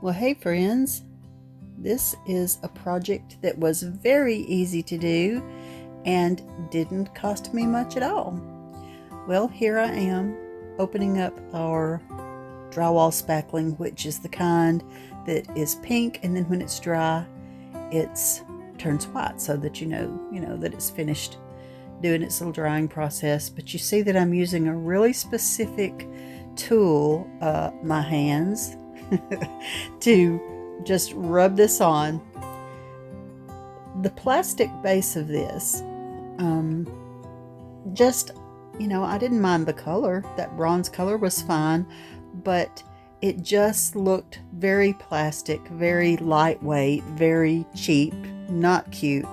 Well, hey friends, this is a project that was very easy to do and didn't cost me much at all. Well, here I am opening up our drywall spackling, which is the kind that is pink, and then when it's dry, it turns white so that you know that it's finished doing its little drying process. But you see that I'm using a really specific tool, my hands, to just rub this on. The plastic base of this, I didn't mind the color. That bronze color was fine, but it just looked very plastic, very lightweight, very cheap, not cute.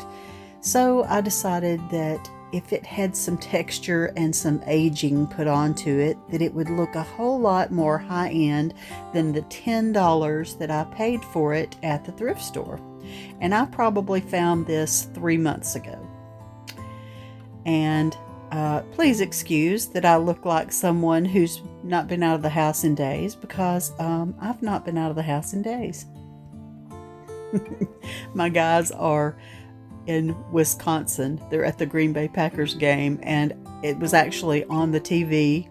So I decided that if it had some texture and some aging put onto it, that it would look a whole lot more high-end than the $10 that I paid for it at the thrift store. And I probably found this 3 months ago. And please excuse that I look like someone who's not been out of the house in days, because I've not been out of the house in days. My guys are in Wisconsin. They're at the Green Bay Packers game, and it was actually on the TV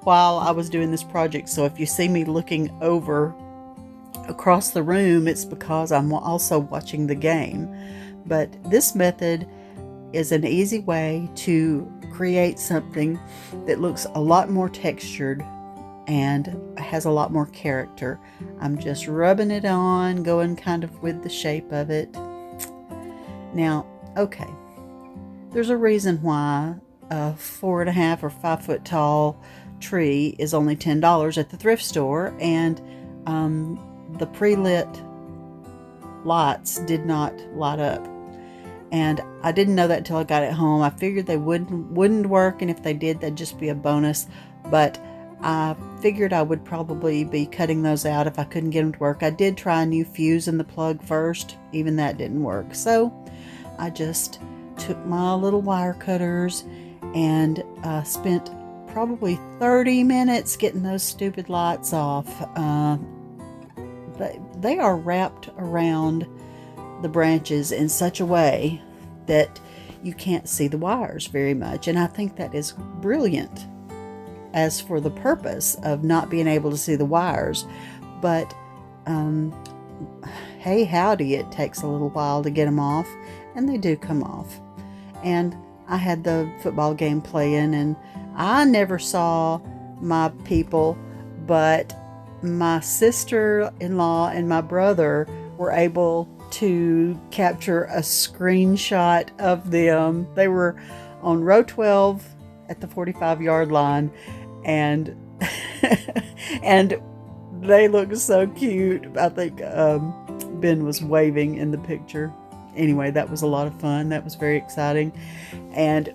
while I was doing this project. So if you see me looking over across the room, it's because I'm also watching the game. But this method is an easy way to create something that looks a lot more textured and has a lot more character. I'm just rubbing it on, going kind of with the shape of it. Now, okay, there's a reason why a 4.5 or 5 foot tall tree is only $10 at the thrift store, and the pre-lit lights did not light up. And I didn't know that until I got it home. I figured they wouldn't work, and if they did, they'd just be a bonus. But I figured I would probably be cutting those out if I couldn't get them to work. I did try a new fuse in the plug first. Even that didn't work. So I just took my little wire cutters and spent probably 30 minutes getting those stupid lights off. They are wrapped around the branches in such a way that you can't see the wires very much, and I think that is brilliant as for the purpose of not being able to see the wires. But hey howdy, it takes a little while to get them off, and they do come off. And I had the football game playing, and I never saw my people, but my sister-in-law and my brother were able to capture a screenshot of them. They were on row 12 at the 45-yard line, and and they looked so cute. I think Ben was waving in the picture. Anyway, that was a lot of fun. That was very exciting. And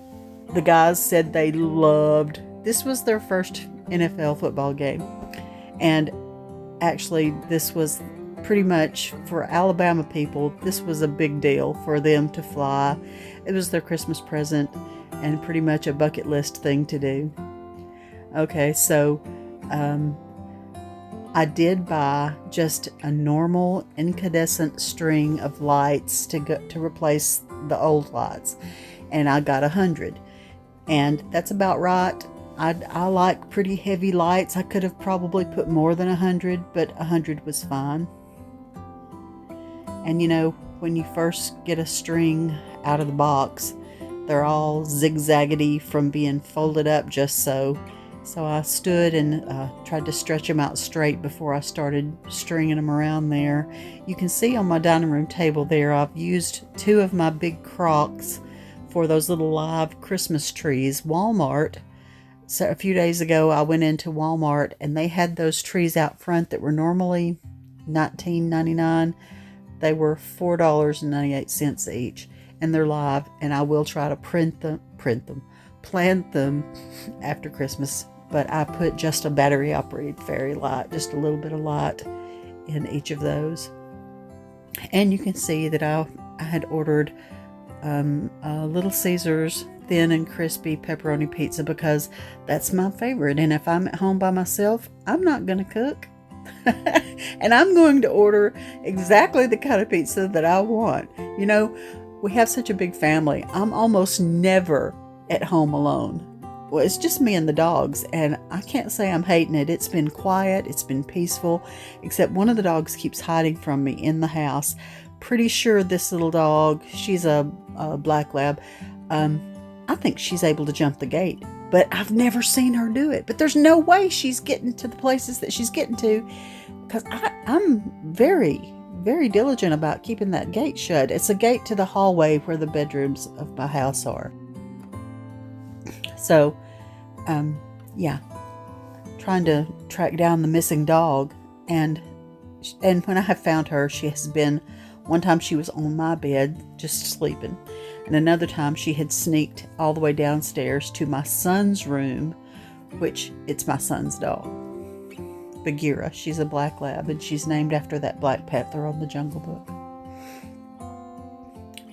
the guys said they loved, this was their first NFL football game. And actually, this was pretty much, for Alabama people, this was a big deal for them to fly. It was their Christmas present and pretty much a bucket list thing to do. Okay, so I did buy just a normal incandescent string of lights to replace the old lights, and I got 100, and that's about right. I like pretty heavy lights. I could have probably put more than 100, but 100 was fine. And when you first get a string out of the box, they're all zigzaggedy from being folded up just so. So I stood and tried to stretch them out straight before I started stringing them around there. You can see on my dining room table there, I've used 2 of my big crocks for those little live Christmas trees. Walmart. So a few days ago, I went into Walmart, and they had those trees out front that were normally $19.99. They were $4.98 each, and they're live, and I will try to plant them after Christmas. But I put just a battery operated fairy light, just a little bit of light in each of those. And you can see that I had ordered Little Caesars thin and crispy pepperoni pizza, because that's my favorite. And if I'm at home by myself, I'm not going to cook. And I'm going to order exactly the kind of pizza that I want. You know, we have such a big family. I'm almost never at home alone. Well, it's just me and the dogs, and I can't say I'm hating it. It's been quiet, it's been peaceful, except one of the dogs keeps hiding from me in the house. Pretty sure this little dog, she's a black lab, I think she's able to jump the gate, but I've never seen her do it. But there's no way she's getting to the places that she's getting to, because I'm very, very diligent about keeping that gate shut. It's a gate to the hallway where the bedrooms of my house are. So, yeah, trying to track down the missing dog, and when I have found her, she has been, one time she was on my bed just sleeping, and another time she had sneaked all the way downstairs to my son's room, which it's my son's dog, Bagheera. She's a black lab, and she's named after that Black Panther on the Jungle Book.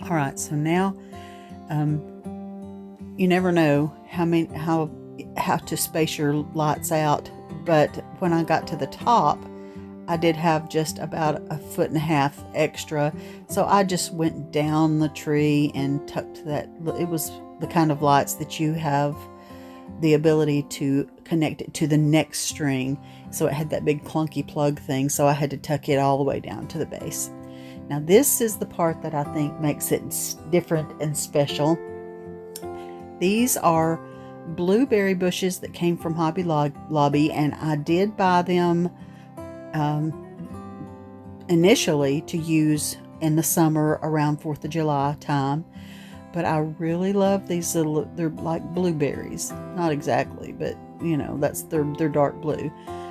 All right, so now, you never know how to space your lights out, but when I got to the top, I did have just about 1.5 feet extra, so I just went down the tree and tucked that. It was the kind of lights that you have the ability to connect it to the next string, so it had that big clunky plug thing, so I had to tuck it all the way down to the base. Now this is the part that I think makes it different and special. These are blueberry bushes that came from Hobby Lobby, and I did buy them initially to use in the summer around 4th of July time, but I really love these little, they're like blueberries, not exactly, but you know, they're dark blue.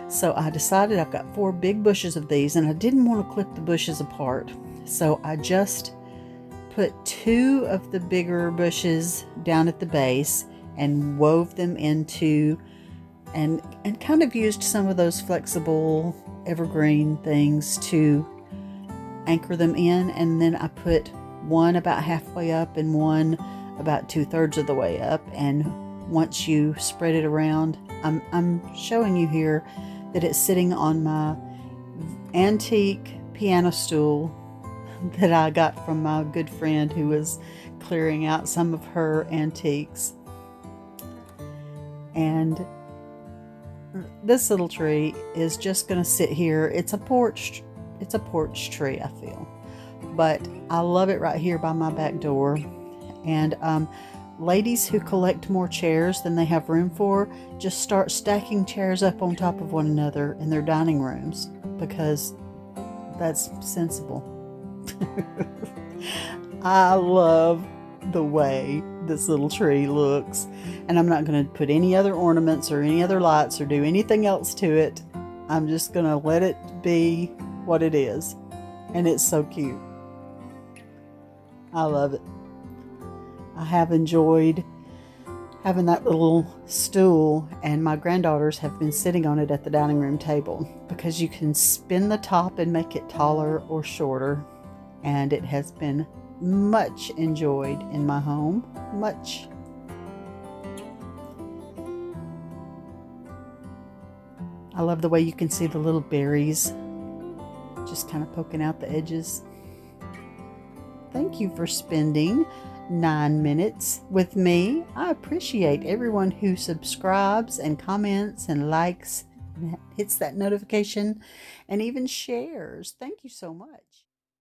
So I decided I've got 4 big bushes of these, and I didn't want to clip the bushes apart, so I just put 2 of the bigger bushes down at the base and wove them into, and kind of used some of those flexible evergreen things to anchor them in, and then I put one about halfway up and one about 2/3 of the way up, and once you spread it around, I'm showing you here that it's sitting on my antique piano stool that I got from my good friend who was clearing out some of her antiques. And this little tree is just going to sit here. It's a porch tree, I feel, but I love it right here by my back door. And ladies who collect more chairs than they have room for just start stacking chairs up on top of one another in their dining rooms, because that's sensible. I love the way this little tree looks, and I'm not going to put any other ornaments or any other lights or do anything else to it. I'm just going to let it be what it is, and it's so cute. I love it. I have enjoyed having that little stool, and my granddaughters have been sitting on it at the dining room table, because you can spin the top and make it taller or shorter, and it has been much enjoyed in my home. Much. I love the way you can see the little berries just kind of poking out the edges. Thank you for spending 9 minutes with me. I appreciate everyone who subscribes and comments and likes and hits that notification and even shares. Thank you so much.